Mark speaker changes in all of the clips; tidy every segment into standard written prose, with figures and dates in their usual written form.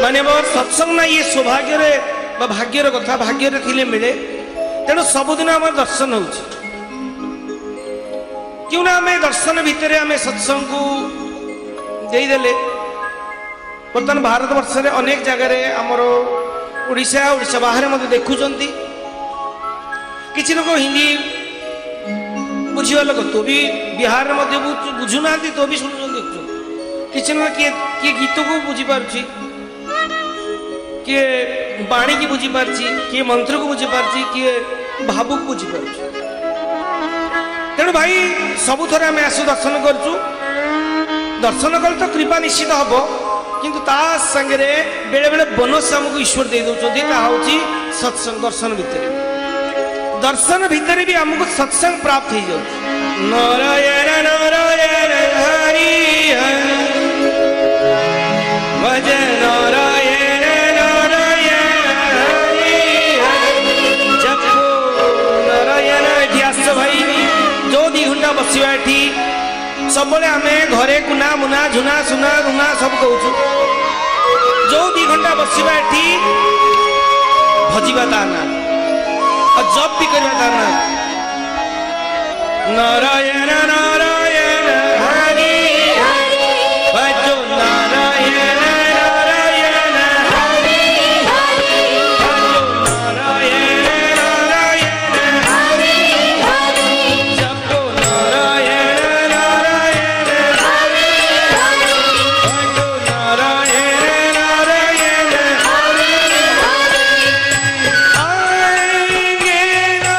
Speaker 1: धन्यवाद सत्संग ना ये सौभाग्य भाग्यर कथा भाग्य थिले मिले तेणु सबुदिन आम दर्शन हो क्यों ना आम दर्शन भितर आम सत्संग को देदेले बर्तमान भारत वर्ष रे अनेक जगह आमर ओडिशा ओडिशा बाहर मत देखुंट किसी लोग हिंदी बुझा लोग तो भी बिहार में बुझुना तो भी शुणु देखु किसी लोग किए गीत को बुझीपार किए बाणी की बुझीपार किए मंत्र को बुझीपार किए भाव को बुझीपार तेणु भाई सबु थर आम आसु दर्शन करूँ दर्शन कले तो कृपा निश्चित हम किंतु ता संगे बेले बेले बोनस आमको ईश्वर दे दौरान हूँ सत्संग दर्शन भितर दर्शन भितर भी आमको सत्संग प्राप्त हो जाए नारायण नारायण हरि हरि भज नारायण नारायण हरि हरि जपो नारायण ध्यास भाई जो 2 घंटा बसवा एठी सब आम घरे कुना मुना झुना सुना रुना सब कहूँ जो 2 घंटा बसवा एठी भजिबा ता ना और जब भी करवा ता ना नारायण नारायण हरि हरि भजो नारायण नारायण हरि हरि भजो नारायण नारायण हरि हरि जपो नारायण नारायण हरि हरि भजो नारायण नारायण हरि हरि आएंगे ना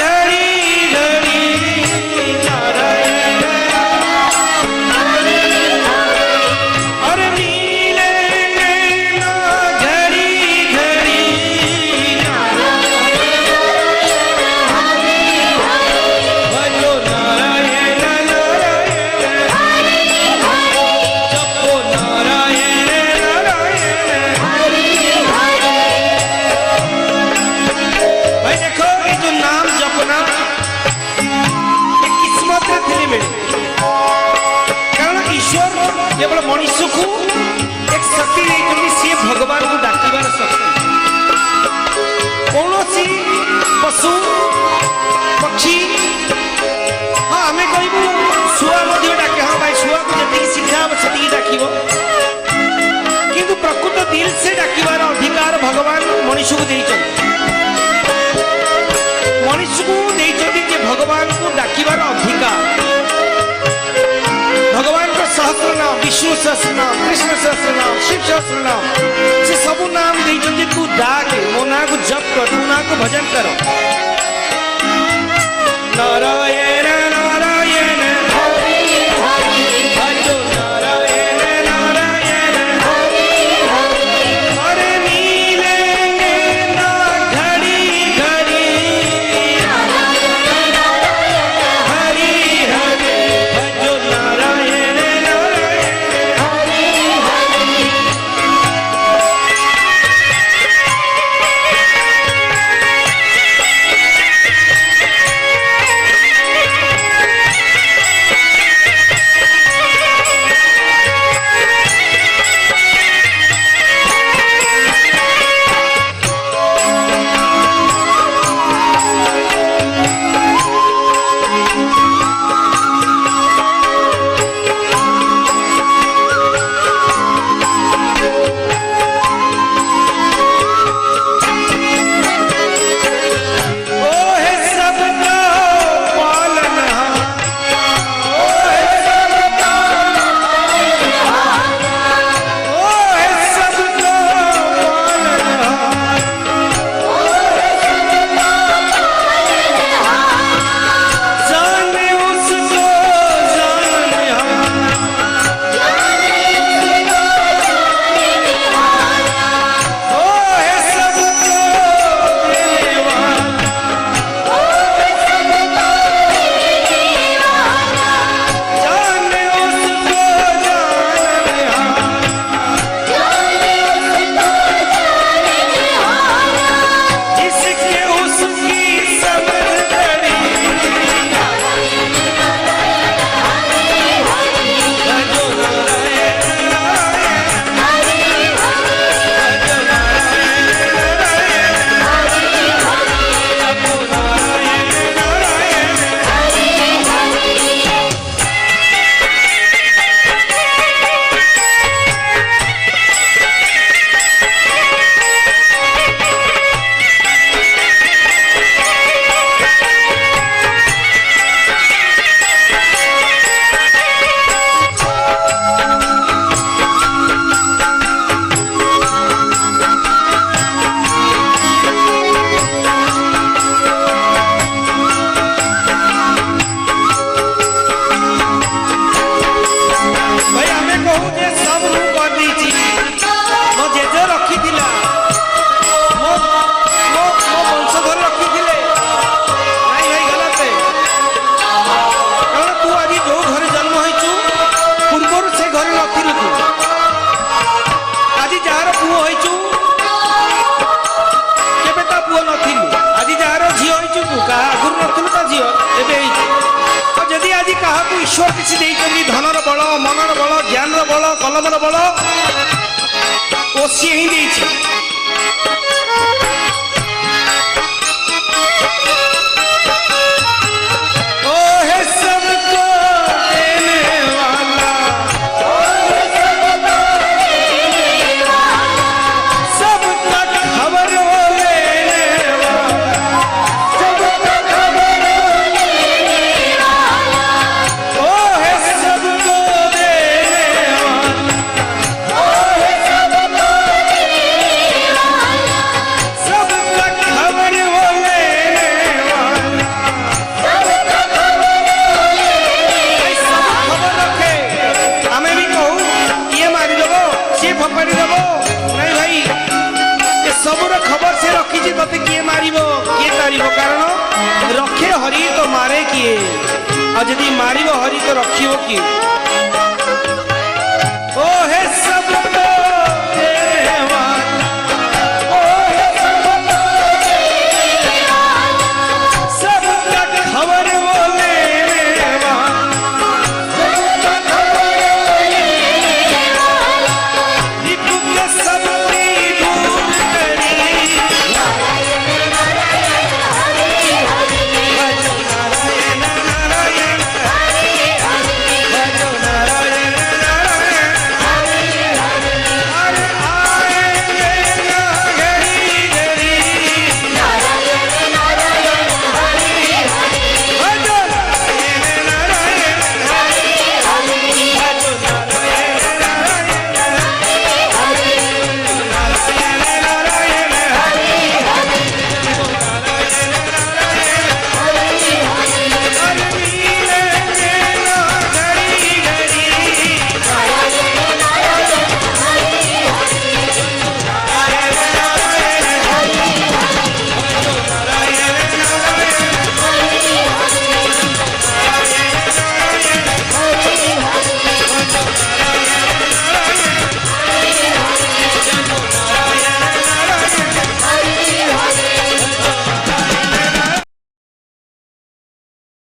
Speaker 1: घड़ी घड़ी नारायण हरि हरि और मिलेंगे ना घड़ी घड़ी नारायण हरि हरि भजो नारायण नारायण हरि हरि जपो नारायण नारायण हरि हरि भाई देखो ये जो नाम जपना ये किस्मत रे थिले मिले कारण ईश्वर केवल मनुष्य को एक शक्ति देते सी भगवान को डाकिबार शक्ति कौन सी पशु पक्षी हाँ आम कहू शुआ डाके हाँ भाई शुआ को जी शिक्षा हम से डाक किंतु प्रकृत दिल से डाकिबार अधिकार भगवान मनुष्य को देते मनुष्य को देते कि भगवान को डाकिबार अधिकार भगवान का सहस्र नाम विष्णु सहस्र नाम कृष्ण सहस्र नाम शिव सहस्र नाम से सब नाम देते तू डाके मो ना को जप कर तू ना को भजन कर नारायण नारायण हरि हरि भजो नारायण नारायण हरि हरि अरे मिलेंगे ना घड़ी घड़ी नारायण हरि हरि भजो नारायण नारायण हरि हरि ईश्वर किसी देइछन्ती धनर बल मनर बल ज्ञानर बल कलमर बल ओ सी ही देइछ सबुर खबर से रखी ते किए मारिबो किए तारिबो कारण रखे हरि तो मारे किए और जदि मारिबो हरि तो रखियो किए।